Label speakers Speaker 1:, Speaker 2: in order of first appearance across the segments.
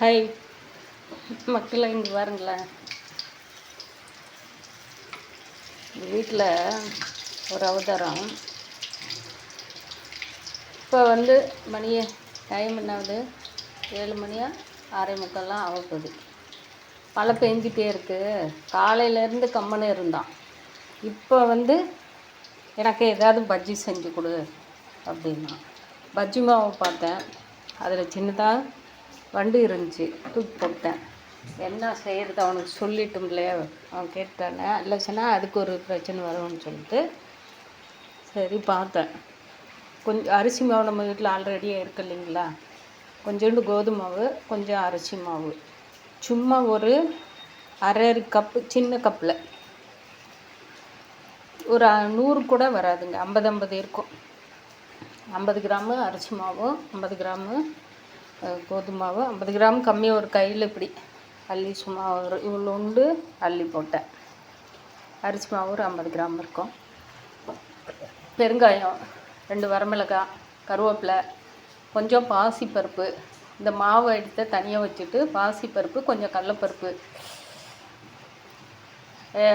Speaker 1: Hi மக்களை, இங்கே பாருங்களேன். வீட்டில் ஒரு அவதாரம். இப்போ மணியே டைம் என்னாவது, 7 மணியா 6:45 ஆகப்போகுது. மழை பெஞ்சிட்டே இருக்குது. காலையிலேருந்து கம்மனு இருந்தான். இப்போ எனக்கு ஏதாவது பஜ்ஜி செஞ்சு கொடு அப்படின்னா, பஜ்ஜி மாவை பார்த்தேன். அதில் சின்னதாக வண்டு இருந்துச்சு, தூக்கி போட்டேன். என்ன செய்கிறது, அவனுக்கு சொல்லிட்டோம்ல, அவன் கேட்டானே இல்லை சொன்னால் அதுக்கு ஒரு பிரச்சனை வரும்னு சொல்லிட்டு சரி பார்த்தேன். கொஞ்சம் அரிசி மாவு நம்ம வீட்டில் ஆல்ரெடியாக இருக்கு இல்லைங்களா, கொஞ்சோண்டு கோதுமை மாவு, கொஞ்சம் அரிசி மாவு, சும்மா ஒரு அரை கப்பு, சின்ன கப்பில் ஒரு 100 கூட வராதுங்க, 50 இருக்கும். 50 கிராமு அரிசி மாவும் 50 கிராமு கோதுமை மாவு, 50 கிராம் கம்மி, ஒரு கையில் இப்படி அள்ளி சும்மா ஒரு இவ்வளோ உண்டு அள்ளி போட்டேன். அரிசி மாவு ஒரு 50 கிராம் இருக்கும். பெருங்காயம் 2 வரமிளகாய், கருவேப்பிலை, கொஞ்சம் பாசிப்பருப்பு. இந்த மாவை எடுத்து தனியாக வச்சுட்டு பாசிப்பருப்பு, கொஞ்சம் கடலப்பருப்பு,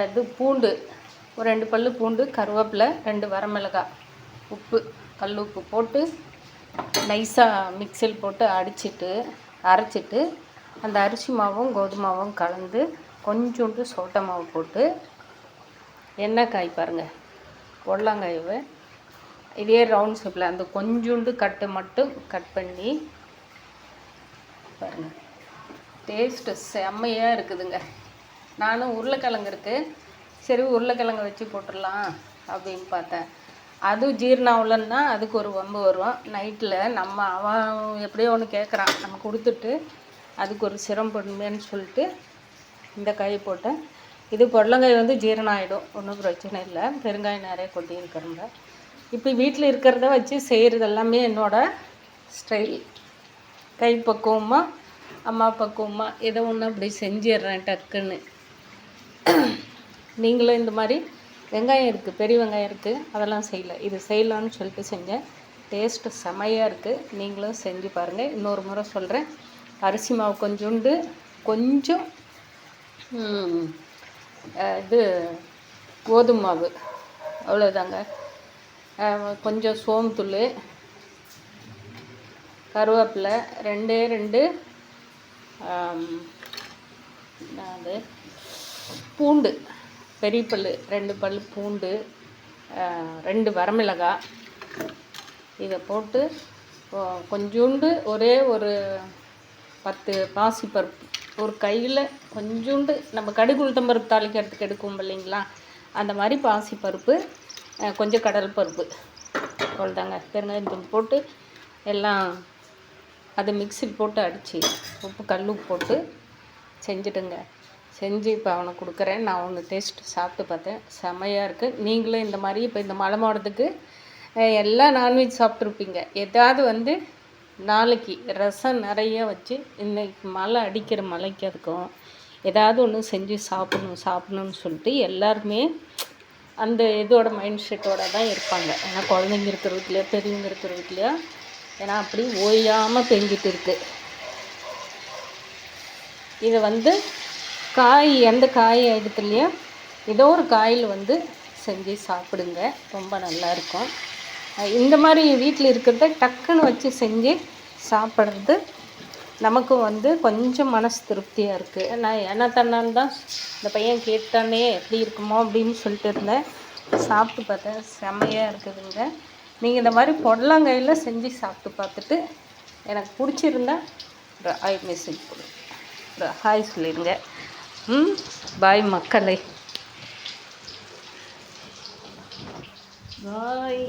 Speaker 1: இது பூண்டு ஒரு 2 பல் பூண்டு, கருவேப்பிலை, 2 வரமிளகாய், உப்பு, கல் உப்பு போட்டு நைஸாக மிக்சியில் போட்டு அரைச்சிட்டு அந்த அரிசி மாவும் கோதுமை மாவும் கலந்து கொஞ்சோண்டு சோட்டை மாவு போட்டு எண்ணெய் காய் பாருங்கள், பொடலங்காயை இதே ரவுண்ட் ஷேப்பில் அந்த கொஞ்சோண்டு கட்டு மட்டும் கட் பண்ணி பாருங்கள். டேஸ்ட்டு செம்மையாக இருக்குதுங்க. நானும் உருளைக்கிழங்கு இருக்குது, சரி உருளைக்கிழங்கு வச்சு போட்டுடலாம் அப்படின்னு பார்த்தேன். அதுவும் ஜீரணம் ஆகலன்னா அதுக்கு ஒரு வம்பு வரும். நைட்டில் அவன் எப்படியோ ஒன்று கேட்குறான், நம்ம கொடுத்துட்டு அதுக்கு ஒரு சிரமப்படுமேன்னு சொல்லிட்டு இந்த காய் போட்டேன். இது பொடலங்காய் ஜீரணம் ஆகிடும், ஒன்றும் பிரச்சனை இல்லை. பெருங்காயம் நிறைய கொட்டி இருக்கிறங்க. இப்போ வீட்டில் இருக்கிறத வச்சு செய்கிறது எல்லாமே என்னோடய ஸ்டைல். கை பக்குவமாக, அம்மா பக்குவமாக ஏதோ ஒன்று அப்படி செஞ்சிடுறேன் டக்குன்னு. நீங்களும் இந்த மாதிரி வெங்காயம் இருக்குது, பெரிய வெங்காயம் இருக்குது, அதெல்லாம் செய்யலை, இது செய்யலான்னு சொல்லிட்டு செஞ்சேன். டேஸ்ட்டு செமையாக இருக்குது. நீங்களும் செஞ்சு பாருங்கள். இன்னொரு முறை சொல்கிறேன், அரிசி மாவு கொஞ்சோண்டு, கொஞ்சம் இது கோதுமை மாவு, அவ்வளோதாங்க. கொஞ்சம் சோம்புத்தூள், கருவேப்பிலை, 2 அது பூண்டு, பெரிய பல் 2 பல் பூண்டு, 2 வரமிளகாய், இதை போட்டு கொஞ்சோண்டு ஒரே ஒரு 10 பாசிப்பருப்பு, ஒரு கையில் கொஞ்சோண்டு நம்ம கடுகு உளுத்தம்பருப்பு தாளிக்கிறதுக்கு எடுக்கும் இல்லைங்களா, அந்த மாதிரி பாசிப்பருப்பு, கொஞ்சம் கடல் பருப்பு, அவ்வளோதாங்க. பெருங்காயம் போட்டு எல்லாம் அதை மிக்சியில் போட்டு அடித்து உப்பு, கல் உப்பு போட்டு செஞ்சுட்டுங்க. செஞ்சு இப்போ அவனுக்கு கொடுக்குறேன். நான் ஒன்று டேஸ்ட்டு சாப்பிட்டு பார்த்தேன், செமையாக இருக்குது. நீங்களும் இந்த மாதிரி இப்போ இந்த மழை மாடத்துக்கு எல்லாம் நான்வெஜ் சாப்பிட்ருப்பீங்க. ஏதாவது நாளைக்கு ரசம் நிறைய வச்சு, இன்றைக்கி மழை அடிக்கிற மழைக்கு அதுக்கும் ஏதாவது ஒன்று செஞ்சு சாப்பிடணும்னு சொல்லிட்டு எல்லாருமே அந்த இதோட மைண்ட் செட்டோடு தான் இருப்பாங்க. ஏன்னா குழந்தைங்க இருக்கிற வீட்லையோ பெரியவங்க இருக்கிற வீட்லையோ, ஏன்னா அப்படி ஓயாமல் பெஞ்சிட்டு இருக்குது. இதை காய், எந்த காய் எடுத்துலையோ ஏதோ ஒரு காயில் செஞ்சு சாப்பிடுங்க, ரொம்ப நல்லாயிருக்கும். இந்த மாதிரி வீட்டில் இருக்கிறத டக்குன்னு வச்சு செஞ்சு சாப்பிட்றது நமக்கும் கொஞ்சம் மனசு திருப்தியாக இருக்குது. நான் என்ன தன்னான்னு தான் இந்த பையன் கேட்டானே எப்படி இருக்குமோ அப்படின்னு சொல்லிட்டு இருந்தேன். சாப்பிட்டு பார்த்தேன், செம்மையாக இருக்குதுங்க. நீங்கள் இந்த மாதிரி பொடலங்காயில் செஞ்சு சாப்பிட்டு பார்த்துட்டு எனக்கு பிடிச்சிருந்தா ஒரு மெசேஜ் போடுங்க, ஒரு ஹாய் சொல்லிடுங்க. பாய் மக்களே, பாய்.